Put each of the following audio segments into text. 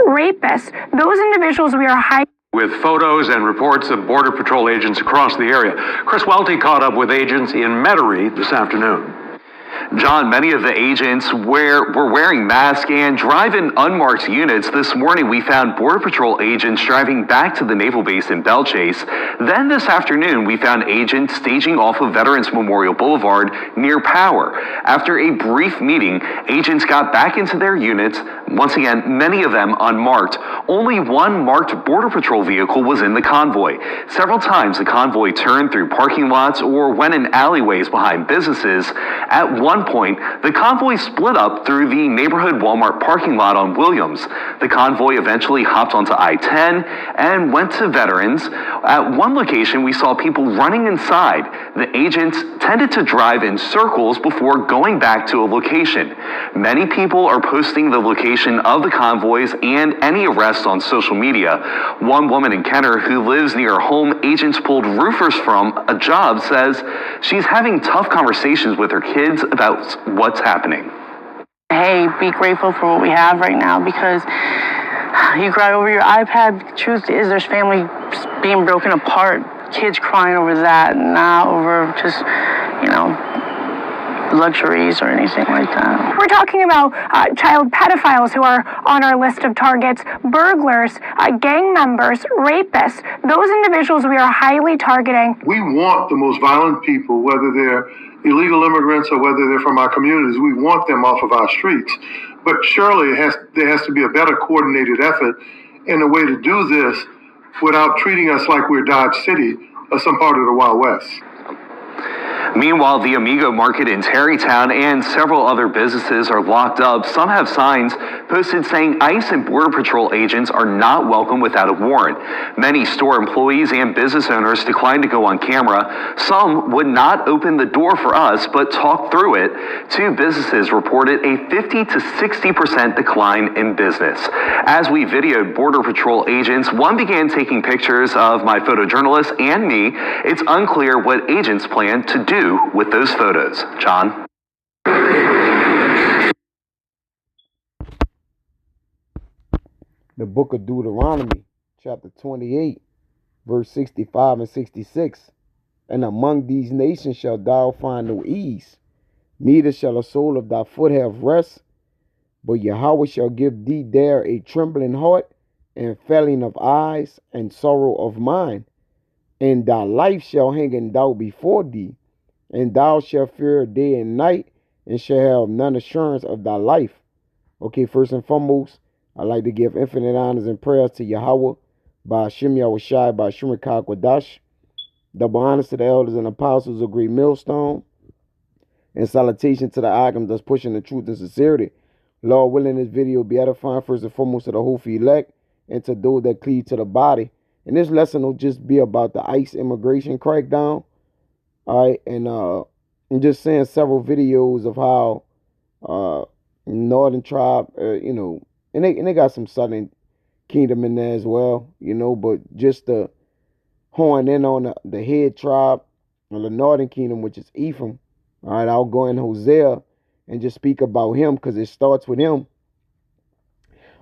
rapists, those individuals we are hiding. With photos and reports of Border Patrol agents across the area. Chris Welty caught up with agents in Metairie this afternoon. John, many of the agents were wearing masks and drive in unmarked units. This morning, we found Border Patrol agents driving back to the naval base in Belchase. Then this afternoon, we found agents staging off of Veterans Memorial Boulevard near Power. After a brief meeting, agents got back into their units. Once again, many of them unmarked. Only one marked Border Patrol vehicle was in the convoy. Several times, the convoy turned through parking lots or went in alleyways behind businesses. At one point, the convoy split up through the neighborhood Walmart parking lot on Williams. The convoy eventually hopped onto I-10 and went to Veterans. At one location, we saw people running inside. The agents tended to drive in circles before going back to a location. Many people are posting the location of the convoys and any arrests on social media. One woman in Kenner who lives near home agents pulled roofers from a job says she's having tough conversations with her kids about what's happening. Hey, be grateful for what we have right now, because you cry over your iPad. The truth is there's family being broken apart, kids crying over that, not over just, luxuries or anything like that. We're talking about child pedophiles who are on our list of targets, burglars, gang members, rapists, those individuals we are highly targeting. We want the most violent people, whether they're illegal immigrants or whether they're from our communities. We want them off of our streets. But surely there has to be a better coordinated effort in a way to do this without treating us like we're Dodge City or some part of the Wild West. Meanwhile, the Amigo Market in Tarrytown and several other businesses are locked up. Some have signs posted saying ICE and Border Patrol agents are not welcome without a warrant. Many store employees and business owners declined to go on camera. Some would not open the door for us, but talk through it. Two businesses reported a 50 to 60% decline in business. As we videoed Border Patrol agents, one began taking pictures of my photojournalist and me. It's unclear what agents plan to do with those photos. John? The book of Deuteronomy, chapter 28, verse 65 and 66. And among these nations shalt thou find no ease, neither shall the sole of thy foot have rest, but Yahweh shall give thee there a trembling heart, and failing of eyes, and sorrow of mind. And thy life shall hang in doubt before thee, and thou shalt fear day and night, and shall have none assurance of thy life. Okay, first and foremost, I'd like to give infinite honors and prayers to Yahweh, by Hashem Yahushai, by Hashem Quadash. Double honors to the elders and apostles of Great Millstone, and salutation to the items that's pushing the truth and sincerity. Lord willing, this video be edifying first and foremost to the whole elect, and to those that cleave to the body. And this lesson will just be about the ICE immigration crackdown. All right, and I'm just saying several videos of how Northern Tribe, and they got some Southern Kingdom in there as well, but just to horn in on the head tribe of the Northern Kingdom, which is Ephraim. All right, I'll go in Hosea and just speak about him, because it starts with him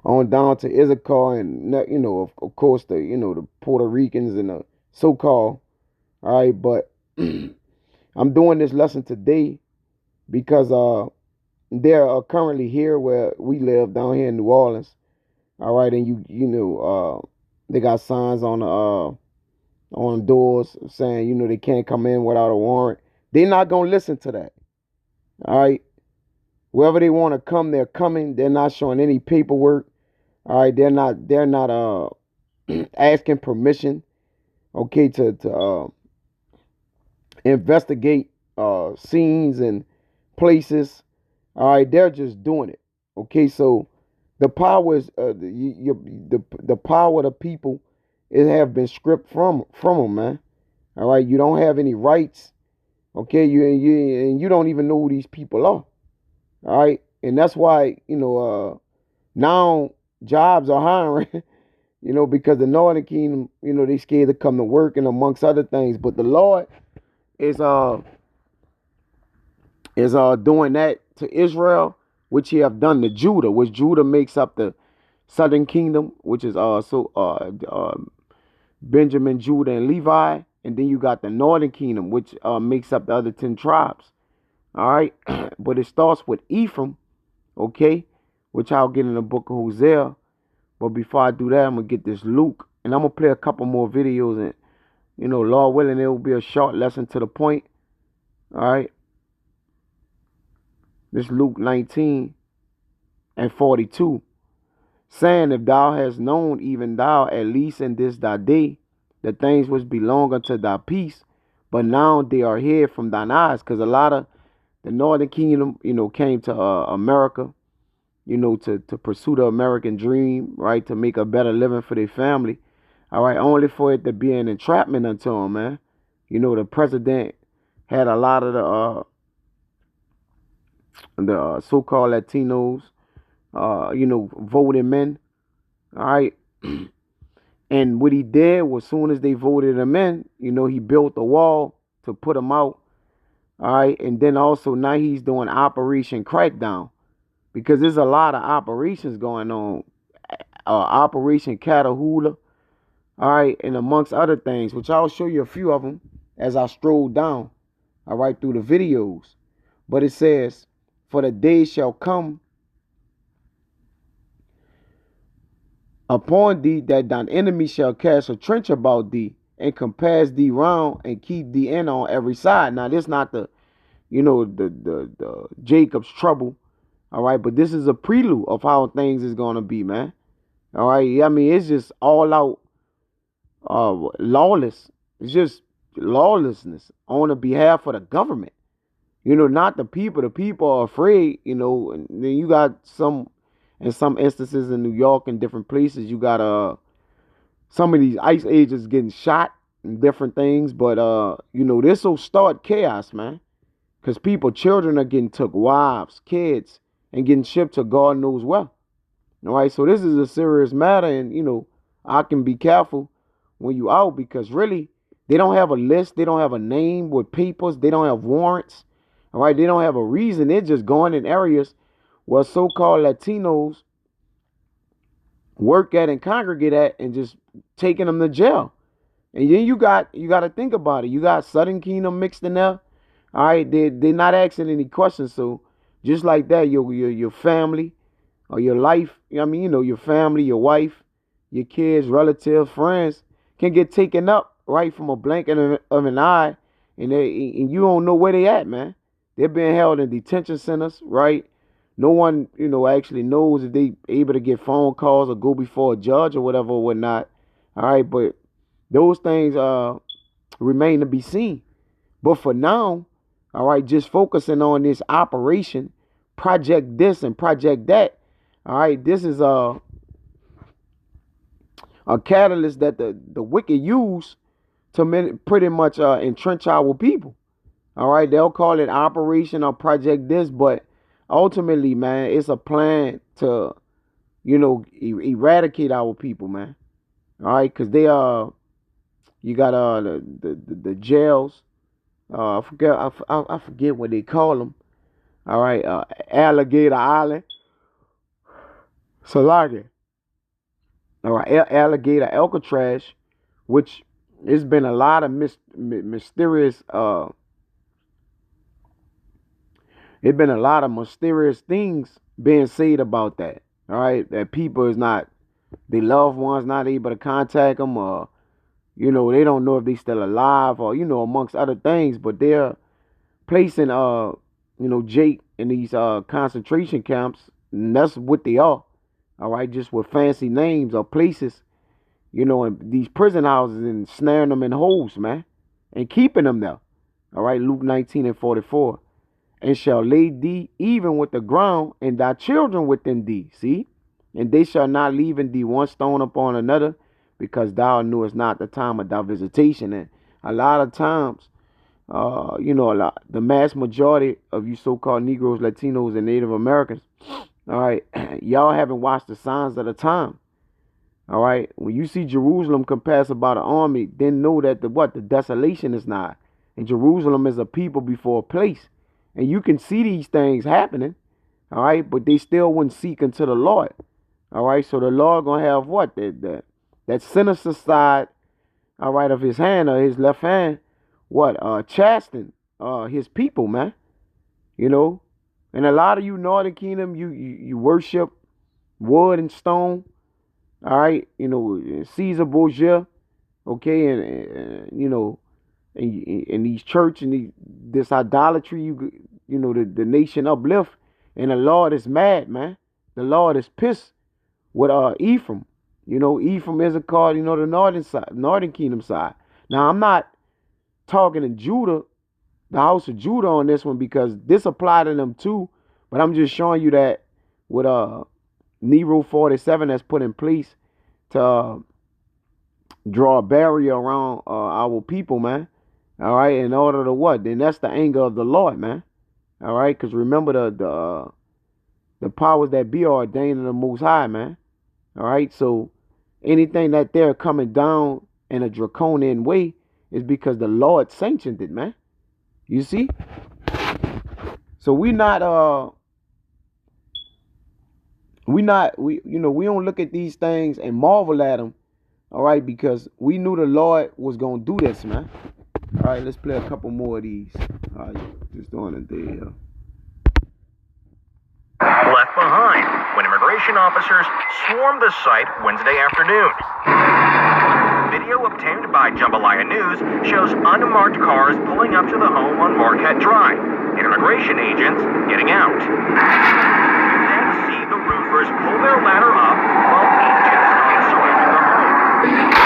on down to Issachar, and of course the Puerto Ricans and the so-called. All right, but I'm doing this lesson today because they're currently here where we live down here in New Orleans. All right, and they got signs on doors saying they can't come in without a warrant. They're not gonna listen to that. All right, wherever they want to come, they're coming. They're not showing any paperwork. All right, they're not asking permission. Okay, to investigate scenes and places. All right, they're just doing it. Okay, so the power is the power of the people, it have been stripped from them, man. All right, you don't have any rights. Okay, you don't even know who these people are. All right, and that's why now jobs are hiring. Because the Northern Kingdom, they scared to come to work, and amongst other things. But the Lord is doing that to Israel, which he have done to Judah, which Judah makes up the Southern Kingdom, which is Benjamin, Judah, and Levi, and then you got the Northern Kingdom, which makes up the other 10 tribes. All right, but it starts with Ephraim, okay, which I'll get in the book of Hosea. But before I do that, I'm gonna get this Luke, and I'm gonna play a couple more videos, and Lord willing, it will be a short lesson to the point. All right, this Luke 19:42, saying, if thou hast known, even thou, at least in this thy day, the things which belong unto thy peace, but now they are hid from thine eyes. Because a lot of the Northern Kingdom, came to America, to pursue the American dream, right, to make a better living for their family, all right, only for it to be an entrapment unto them, man. The president had a lot of the so-called Latinos, voting men, all right, and what he did was, soon as they voted him in, he built a wall to put them out, all right, and then also now he's doing Operation Crackdown, because there's a lot of operations going on, Operation Catahoula, all right, and amongst other things, which I'll show you a few of them as I stroll down, all right, through the videos. But it says, for the day shall come upon thee that thine enemy shall cast a trench about thee and compass thee round and keep thee in on every side. Now, this not the Jacob's trouble, all right, but this is a prelude of how things is gonna be, man. All right, I mean, it's just all out lawless. It's just lawlessness on the behalf of the government. Not the people. The people are afraid, and then you got in some instances in New York and different places, you got some of these ICE agents getting shot and different things. But this will start chaos, man. Because children are getting took, wives, kids, and getting shipped to God knows where. All right, so this is a serious matter, and I can be careful when you out, because really they don't have a list, they don't have a name with papers, they don't have warrants. All right, they don't have a reason. They're just going in areas where so-called Latinos work at and congregate at, and just taking them to jail. And then you got to think about it. You got Southern Kingdom mixed in there. All right, they're not asking any questions. So just like that, your family or your life, your family, your wife, your kids, relatives, friends can get taken up right from a blink of an eye, and you don't know where they at, man. They're being held in detention centers, right? No one, actually knows if they able to get phone calls or go before a judge or whatever or whatnot. All right, but those things remain to be seen. But for now, all right, just focusing on this operation, project this and project that. All right, this is a catalyst that the wicked use to pretty much entrench our people. All right, they'll call it Operation or Project this, but ultimately, man, it's a plan to, eradicate our people, man. All right, because they you got the jails. I forget what they call them. All right, Alligator Island, Salagi. All right, Alligator Alcatraz, which there's been a lot of mysterious. There's been a lot of mysterious things being said about that. All right, that people is not, their loved ones not able to contact them, or they don't know if they still alive, or amongst other things. But they're placing Jake in these concentration camps, and that's what they are. All right, just with fancy names or places, in these prison houses, and snaring them in holes, man, and keeping them there. All right, Luke 19:44. And shall lay thee even with the ground, and thy children within thee. See? And they shall not leave in thee one stone upon another, because thou knewest not the time of thy visitation. And a lot of times, the mass majority of you so-called Negroes, Latinos, and Native Americans, all right, y'all haven't watched the signs of the time. All right, when you see Jerusalem compassed about an army, then know that the desolation is nigh. And Jerusalem is a people before a place. And you can see these things happening, all right, but they still wouldn't seek unto the Lord, All right, so the Lord gonna have what? That sinister side, all right, of his hand or his left hand, what? Chastening his people, man. You know? And a lot of you Northern Kingdom, you worship wood and stone. All right, you know, Caesar Borgia, okay, and you know, in these church and this idolatry, you know, the nation uplift, and the Lord is mad, man. The Lord is pissed with Ephraim. You know, Ephraim is called, you know, the northern kingdom side. Now I'm not talking to Judah, the house of Judah on this one, because this applied to them too. But I'm just showing you that with Nero 47 that's put in place to draw a barrier around our people, man. All right, in order to what? Then that's the anger of the Lord, man. All right, because remember the powers that be are ordained of the Most High, man. All right, so anything that they're coming down in a draconian way is because the Lord sanctioned it, man. You see? So we don't look at these things and marvel at them, all right, because we knew the Lord was gonna do this, man. All right, let's play a couple more of these. All right, just doing it there. Left behind when immigration officers swarmed the site Wednesday afternoon. Video obtained by Jambalaya News shows unmarked cars pulling up to the home on Marquette Drive, and immigration agents getting out. You then see the roofers pull their ladder up while agents start surrounding the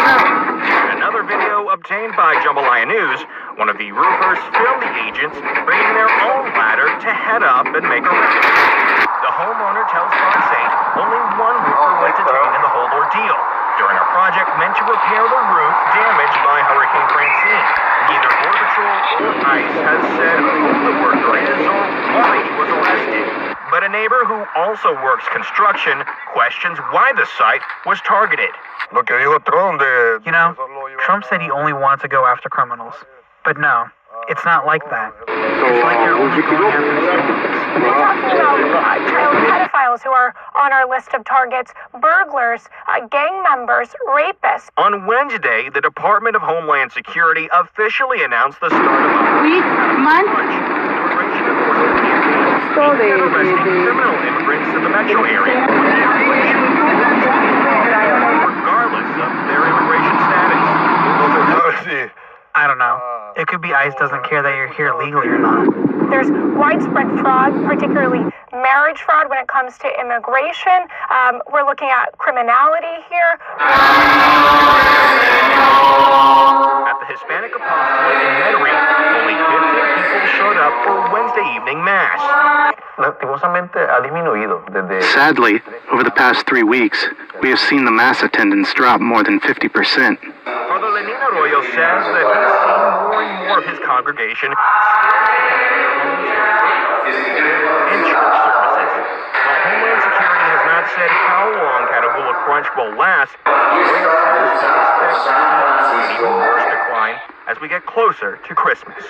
home. In another video obtained by Jambalaya News, one of the roofers filmed the agents bringing their own ladder to head up and make a rescue. The homeowner tells Fox 8 only one roofer was detained in the whole ordeal during a project meant to repair the roof damaged by Hurricane Francine. Neither Border Patrol or ICE has said who the worker is or why he was arrested. But a neighbor who also works construction questions why the site was targeted. You know, Trump said he only wanted to go after criminals. But no, it's not like that. It's like they're only going after civilians. We're talking about child pedophiles who are on our list of targets, burglars, gang members, rapists. On Wednesday, the Department of Homeland Security officially announced the start of a immigration enforcement campaign aimed at arresting criminal immigrants in the metro area, regardless of their immigration status. I don't know. It could be ICE doesn't care that you're here legally or not. There's widespread fraud, particularly marriage fraud when it comes to immigration. We're looking at criminality here. At the Hispanic Apostolate in Metairie, only 15 people showed up for Wednesday evening Mass. Sadly, over the past 3 weeks, we have seen the Mass attendance drop more than 50%. Father Lenin Arroyo says that he's seen more and more of his congregation in church services. While Homeland Security has not said how long Catabula Crunch will last, Arroyo says he expects to see an even worse decline as we get closer to Christmas.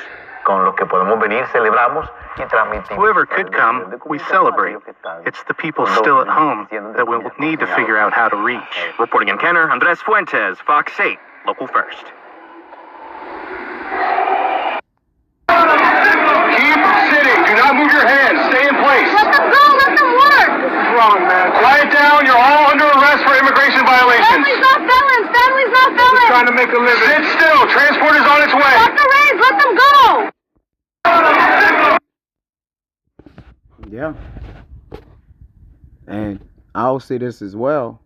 Whoever could come, we celebrate. It's the people still at home that we'll need to figure out how to reach. Reporting in Kenner, Andres Fuentes, Fox 8, Local First. Keep sitting. Do not move your hands. Stay in place. Let them go. Let them work. What's wrong, man? Quiet down. You're all under arrest for immigration violations. Families not felons. Families not felons. Trying to make a living. Sit still. Transport is on its way. Stop the raids. Let them go. Yeah. And I'll say this as well.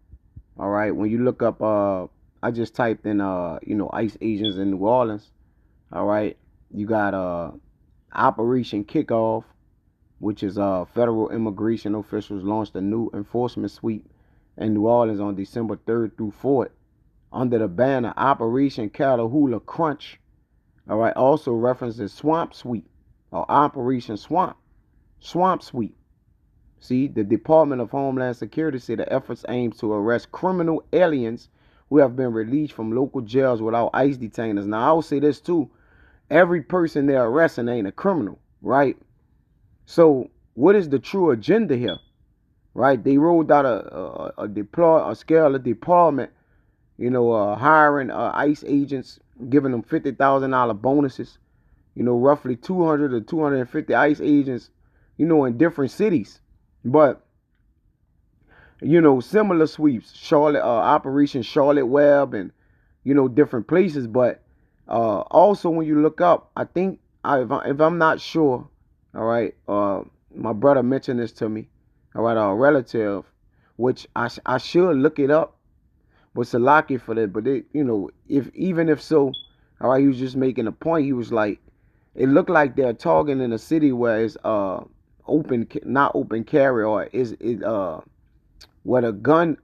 All right. When you look up, I just typed in, ICE agents in New Orleans. All right. You got Operation Kickoff, which is federal immigration officials launched a new enforcement sweep in New Orleans on December 3rd through 4th under the banner Operation Catabula Crunch. All right. Also references Swamp Sweep or Operation Swamp Sweep. See, the Department of Homeland Security said the efforts aim to arrest criminal aliens who have been released from local jails without ICE detainers. Now, I'll say this too. Every person they're arresting ain't a criminal, right? So, what is the true agenda here? right? They rolled out a scale of deployment, hiring ICE agents, giving them $50,000 bonuses, roughly 200 to 250 ICE agents, in different cities. But, similar sweeps, Operation Charlotte Web, and, different places. But also when you look up, I think, if I'm not sure, all right, my brother mentioned this to me, all right, a relative, which I should look it up, but Salaki for that. But if so, all right, he was just making a point. He was like, it looked like they're talking in a city where it's not open carry, or where the gun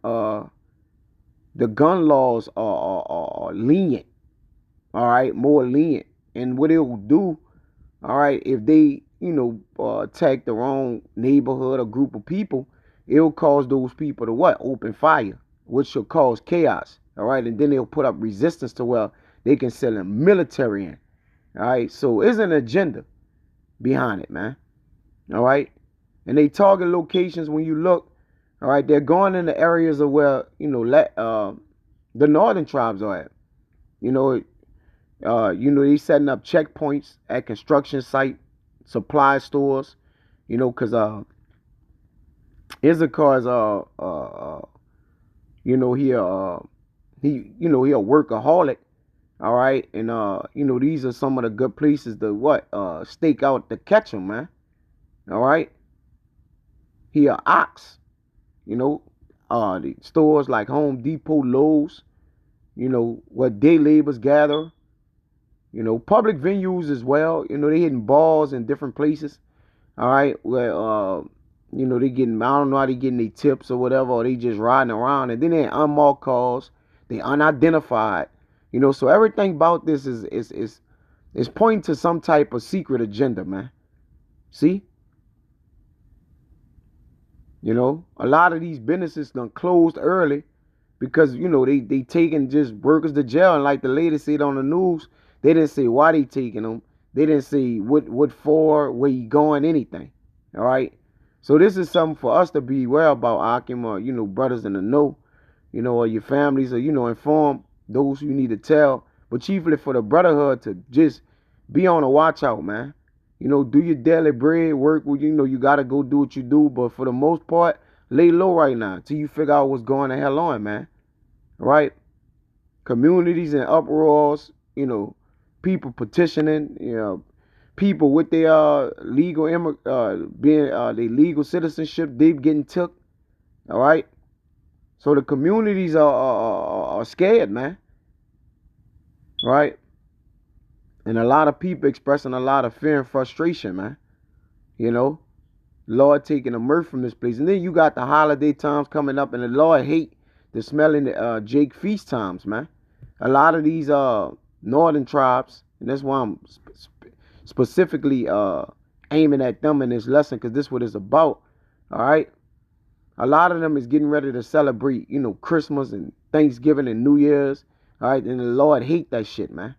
laws are lenient, all right, more lenient. And what it will do, all right, if they attack the wrong neighborhood or group of people, it'll cause those people to what? Open fire, which should cause chaos, all right, and then they'll put up resistance to where they can send a military in, all right. So there's an agenda behind it, man, all right. And they target locations. When you look, all right, they're going in the areas of where the northern tribes are at. They setting up checkpoints at construction site, supply stores, because Issachar's he a workaholic, all right, and these are some of the good places to stake out to catch him, man, all right. He a ox, the stores like Home Depot, Lowe's, where day laborers gather, public venues as well. They hitting balls in different places, all right, where they getting, I don't know how they getting their tips or whatever, or they just riding around, and then they unmarked cars, they unidentified, so everything about this is pointing to some type of secret agenda, man. See? A lot of these businesses done closed early because, they taking just workers to jail. And like the lady said on the news, they didn't say why they taking them. They didn't say what for, where you going, anything. All right. So this is something for us to be aware about, Akim, or, brothers in the know, or your families, or, inform those you need to tell. But chiefly for the brotherhood to just be on a watch out, man. Do your daily bread, work. You got to go do what you do. But for the most part, lay low right now till you figure out what's going the hell on, man. Right? Communities in uproars, people petitioning, people with their legal their legal citizenship, they getting took. All right? So the communities are scared, man. Right? And a lot of people expressing a lot of fear and frustration, man. Lord taking the mirth from this place. And then you got the holiday times coming up, and the Lord hate the smelling the Jake feast times, man. A lot of these northern tribes, and that's why I'm specifically aiming at them in this lesson, because this is what it's about, all right? A lot of them is getting ready to celebrate, Christmas and Thanksgiving and New Year's, all right? And the Lord hate that shit, man.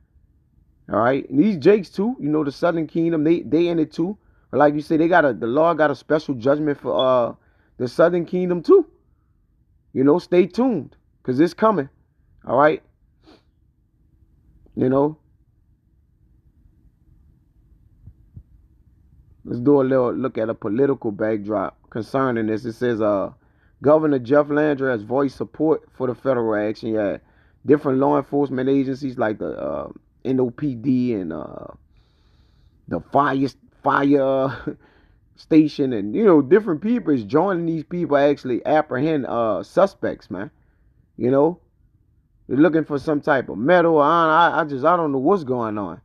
All right, and these Jakes too, the Southern Kingdom, they in it too. But like you say, the Lord got a special judgment for the Southern Kingdom too. Stay tuned, cause it's coming. All right, let's do a little look at a political backdrop concerning this. It says, Governor Jeff Landry has voiced support for the federal action. Yeah, different law enforcement agencies like the NOPD and the fire station, and different people is joining these people actually apprehend suspects, man. They're looking for some type of metal. I don't know what's going on.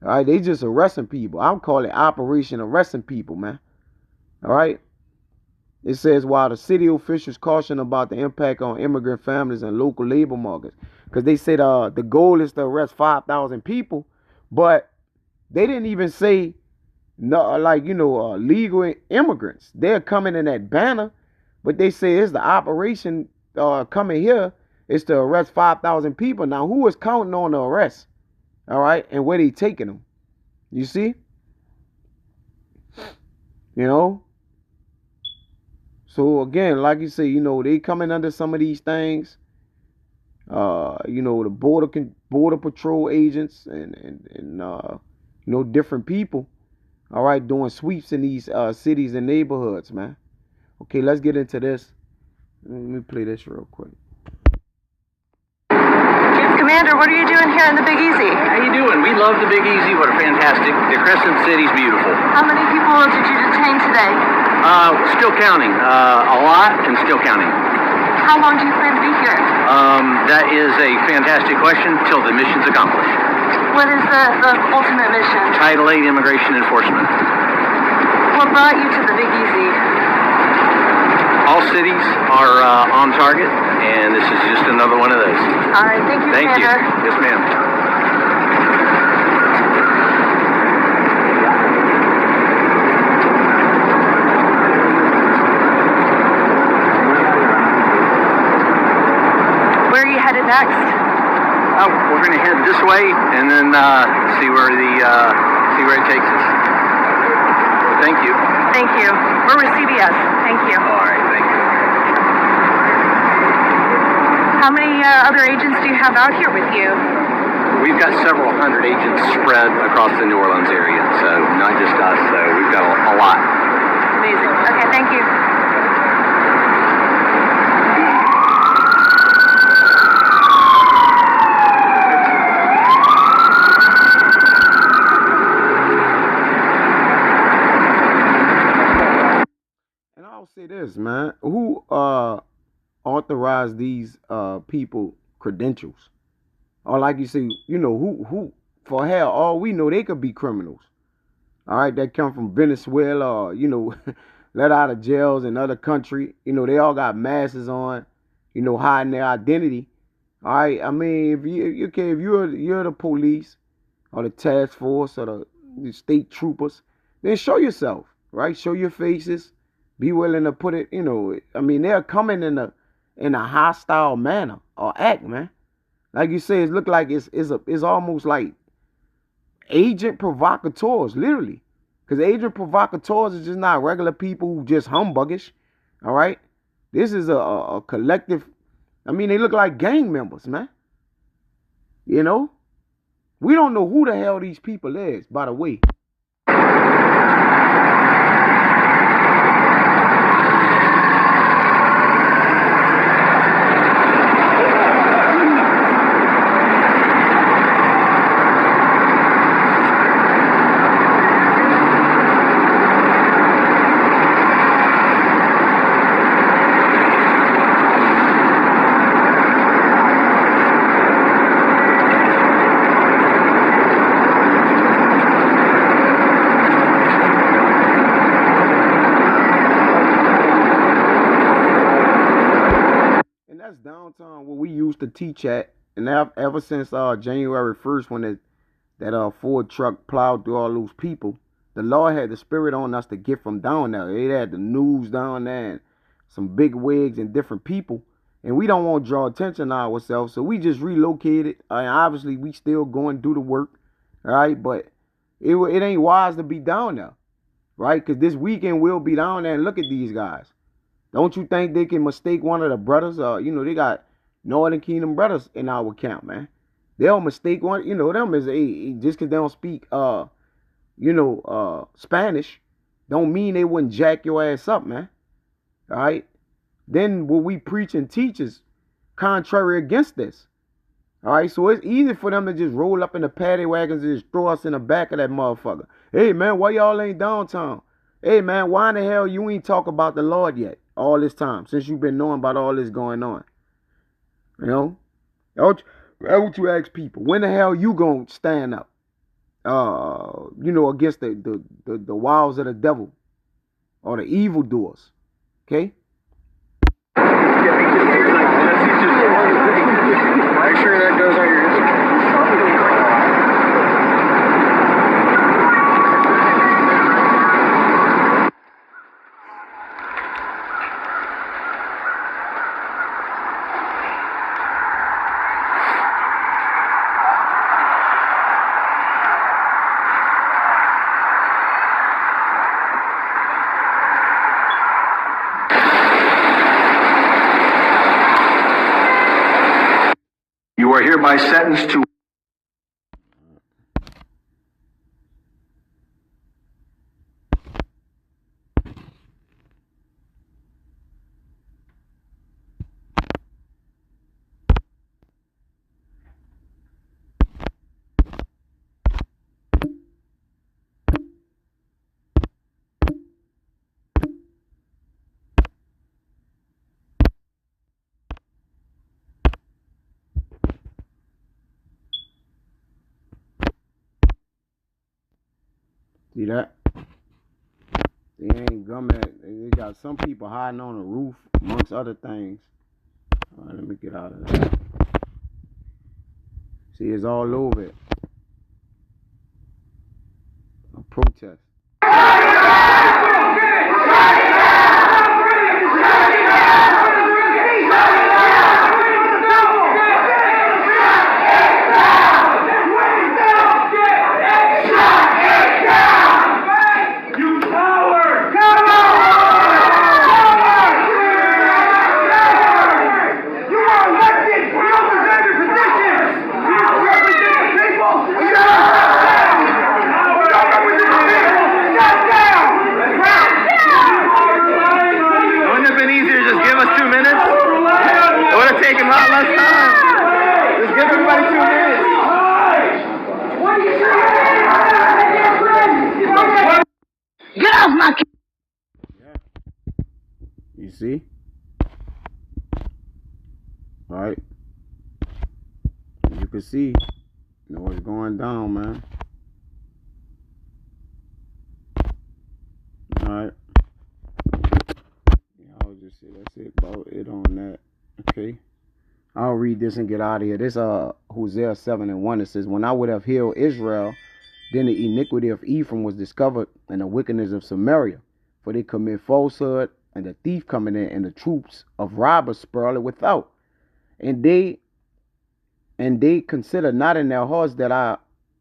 All right, they just arresting people. I'm calling it Operation Arresting People, man. All right. It says, while the city officials caution about the impact on immigrant families and local labor markets, because they said the goal is to arrest 5,000 people, but they didn't even say legal immigrants. They're coming in that banner, but they say it's the operation coming here is to arrest 5,000 people. Now, who is counting on the arrest? All right, and where they taking them? You see? So again, like you say, they coming under some of these things. The border patrol agents and different people. All right, doing sweeps in these cities and neighborhoods, man. Okay, let's get into this. Let me play this real quick. Commander, what are you doing here in the Big Easy? How you doing? We love the Big Easy. What a fantastic. The Crescent City's beautiful. How many people did you detain today? Still counting. A lot and still counting. How long do you plan to be here? That is a fantastic question till the mission's accomplished. What is the ultimate mission? Title 8 Immigration Enforcement. What brought you to the Big Easy? All cities are on target, and this is just another one of those. All right, thank you, Thank you. Commander. Yes, ma'am. Next? We're going to head this way and then see where it takes us. Thank you. Thank you. We're with CBS. Thank you. All right, thank you. How many other agents do you have out here with you? We've got several hundred agents spread across the New Orleans area, so not just us. So we've got a lot. Amazing. Okay, thank you. Say this, man. Who authorized these people credentials? Or like you say, who for hell, all we know they could be criminals. All right, that come from Venezuela or, let out of jails in other country. They all got masks on, hiding their identity. All right, I mean, if you're the police or the task force or the state troopers, then show yourself, right? Show your faces. Be willing to put it, they're coming in a hostile manner or act, man. Like you say, it look like it's almost like agent provocateurs, literally. Because agent provocateurs is just not regular people who just humbuggish. All right? This is a collective. They look like gang members, man. We don't know who the hell these people is, by the way. Downtown where we used to teach at, and ever since January 1st when that Ford truck plowed through all those people, the Lord had the spirit on us to get from down there. They had the news down there and some big wigs and different people, and we don't want to draw attention to ourselves, so we just relocated. And obviously we still going to do the work, all right, but it ain't wise to be down there, right? Because this weekend we'll be down there and look at these guys. Don't you think they can mistake one of the brothers? They got Northern Kingdom brothers in our camp, man. They'll mistake one, them as just because they don't speak, Spanish, don't mean they wouldn't jack your ass up, man. All right? Then what we preach and teach is contrary against this. All right? So it's easy for them to just roll up in the paddy wagons and just throw us in the back of that motherfucker. Hey, man, why y'all ain't downtown? Hey, man, why in the hell you ain't talk about the Lord yet? All this time, since you've been knowing about all this going on. That's what you ask people. When the hell you gonna stand up? Against the wiles of the devil or the evildoers. Okay? Make sure that goes on your hereby sentenced to See that? They ain't gumming. They got some people hiding on the roof, amongst other things. All right, let me get out of that. See, it's all over it. A protest. You see? All right. As you can see, you know what's going down, man. All right. Yeah, I'll just say that's it about it on that. Okay. I'll read this and get out of here. This Hosea 7:1. It says, "When I would have healed Israel, then the iniquity of Ephraim was discovered, and the wickedness of Samaria. For they commit falsehood, and the thief coming in, and the troops of robbers spoil it without. And they consider not in their hearts that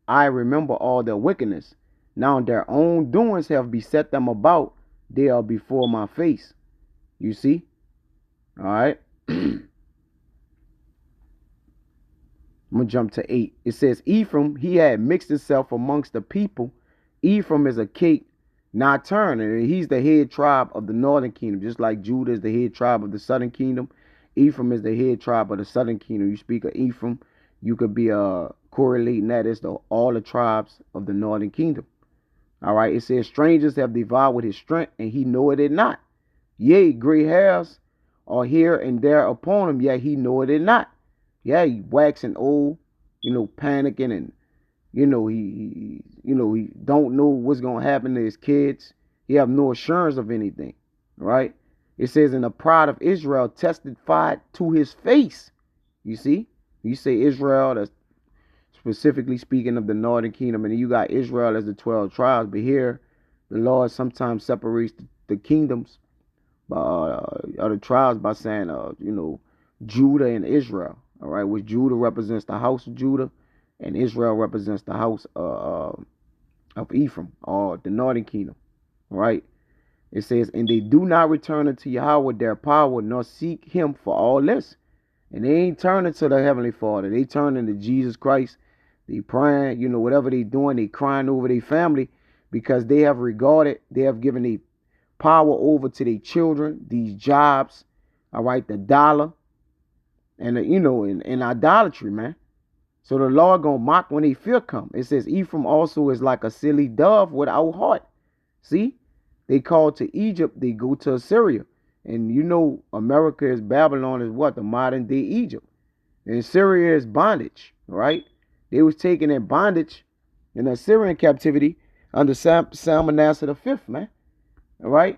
I remember all their wickedness. Now their own doings have beset them about. They are before my face." You see? All right. I'm going to jump to 8. It says, "Ephraim, he had mixed himself amongst the people. Ephraim is a cake not turned." And he's the head tribe of the northern kingdom. Just like Judah is the head tribe of the southern kingdom. Ephraim is the head tribe of the southern kingdom. You speak of Ephraim, you could be correlating that as all the tribes of the northern kingdom. All right. It says, "Strangers have devoured his strength, and he knoweth it not. Yea, gray hairs are here and there upon him, yet he knoweth it not." Yeah, he waxing old, panicking, and he don't know what's gonna happen to his kids. He have no assurance of anything, right? It says, "And the pride of Israel testified to his face." You see, you say Israel, that's specifically speaking of the northern kingdom, and then you got Israel as the 12 tribes. But here, the Lord sometimes separates the kingdoms by other tribes by saying, Judah and Israel. All right, which Judah represents the house of Judah, and Israel represents the house of Ephraim, or the northern kingdom. All right, it says, "And they do not return unto Yahweh their power, nor seek him for all this." And they ain't turning to the Heavenly Father. They turning to Jesus Christ. They praying, whatever they doing, they crying over their family, because they have given their power over to their children, these jobs, all right, the dollar, and in idolatry, man. So the Lord gonna mock when they fear come. It says, "Ephraim also is like a silly dove without heart." See, they call to Egypt, they go to Assyria, and America is Babylon is what? The modern day Egypt, and Syria is bondage. Right? They was taken in bondage in Assyrian captivity under Salmanasseh V, man. All right.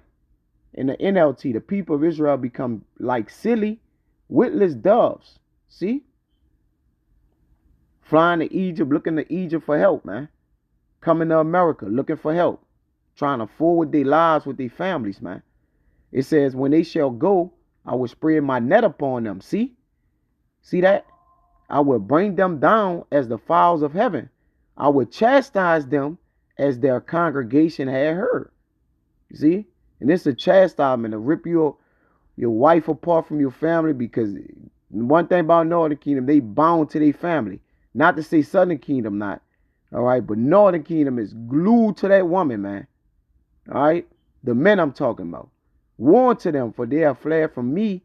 In the NLT, the people of Israel become like silly, witless doves. See? Flying to Egypt, looking to Egypt for help, man. Coming to America, looking for help. Trying to forward their lives with their families, man. It says, "When they shall go, I will spread my net upon them." See? See that? "I will bring them down as the fowls of heaven. I will chastise them as their congregation had heard." You see? And this is a chastisement to rip your wife apart from your family because One thing about Northern Kingdom, they bound to their family. Not to say Southern Kingdom not. All right, but Northern Kingdom is glued to that woman, man. All right, the men I'm talking about. Warn to them, for they have fled from me.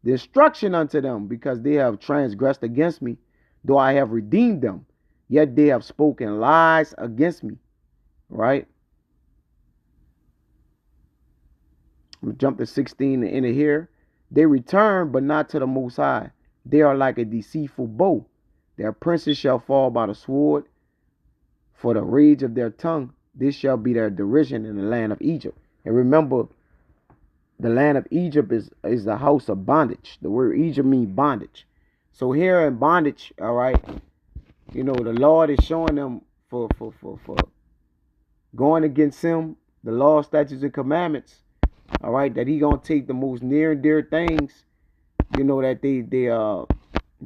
Destruction unto them, because they have transgressed against me. Though I have redeemed them, yet they have spoken lies against me. Right? I'm gonna jump to 16 and enter here. They return, but not to the Most High. They are like a deceitful bow. Their princes shall fall by the sword. For the rage of their tongue, this shall be their derision in the land of Egypt. And remember, the land of Egypt is the house of bondage. The word Egypt means bondage. So here in bondage, all right, you know, the Lord is showing them for going against him, the law, statutes, and commandments, all right, that he gonna take the most near and dear things, you know, that they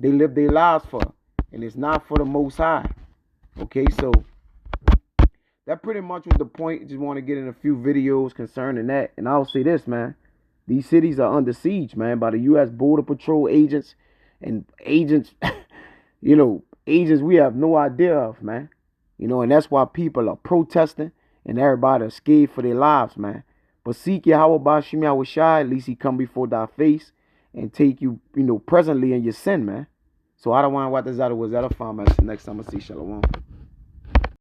live their lives for, and it's not for the Most High. Okay, so that pretty much was the point. Just want to get in a few videos concerning that, and I'll say this, man: these cities are under siege, man, by the U.S. Border Patrol agents and agents, you know, agents we have no idea of, man. You know, and that's why people are protesting and everybody is scared for their lives, man. But seek Yahweh Bashim Yahweh Shai, at least he come before thy face and take you, you know, presently in your sin, man. So I don't want what this other was that a farm. Next time I see Shalom.